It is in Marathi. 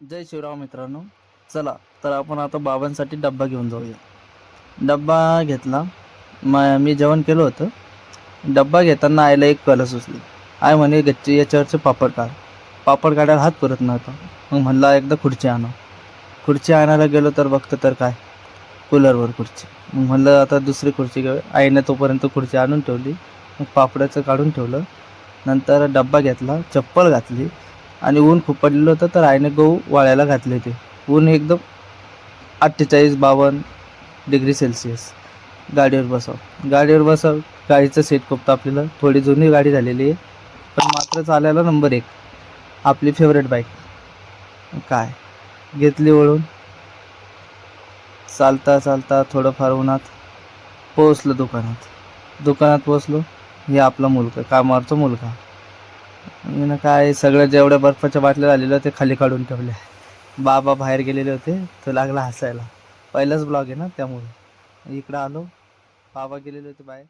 जय शिवराव मित्रांनो. चला तर आपण आता बाबांसाठी डब्बा घेऊन जाऊया. डब्बा घेतला. मी जेवण केलं होतं. डब्बा घेताना आईला एक कला सुचली. आई म्हणे गच्ची याच्यावरचे पापड काढ. पापड काढायला हात पुरत नव्हता. मग म्हणला एकदा खुर्ची आणा. खुर्ची आणायला गेलो तर बघतो तर काय, कूलरवर खुर्ची. मग म्हणलं आता दुसरी खुर्ची घेऊ. आईने तोपर्यंत खुर्ची आणून ठेवली. मग पापडाचं काढून ठेवलं. नंतर डब्बा घेतला, चप्पल घातली आणि ऊन खूप पडलेलं होतं तर आईने गहू वाळायला घातले होते. ऊन एकदम 48-52 डिग्री सेल्सिअस. गाडीवर बसव. गाडीचं सीट खूप तापलेलं. थोडी जुनी गाडी झालेली आहे, पण मात्र चालायला नंबर एक. आपली फेवरेट बाईक. काय घेतली वळून. चालता चालता थोडंफार उन्हात पोहोचलो दुकानात पोहोचलो. हे आपला मुलगा, कामावरचा मुलगा. मी काय सगळं जेवढ्या बर्फाच्या बाटल्या झालेल्या ते खाली काढून ठेवल्या. बाबा बाहेर गेलेले होते, तो लागला हसायला. पहिलाच ब्लॉग आहे ना त्यामुळे. इकडं आलो, बाबा गेलेले होते बाहेर.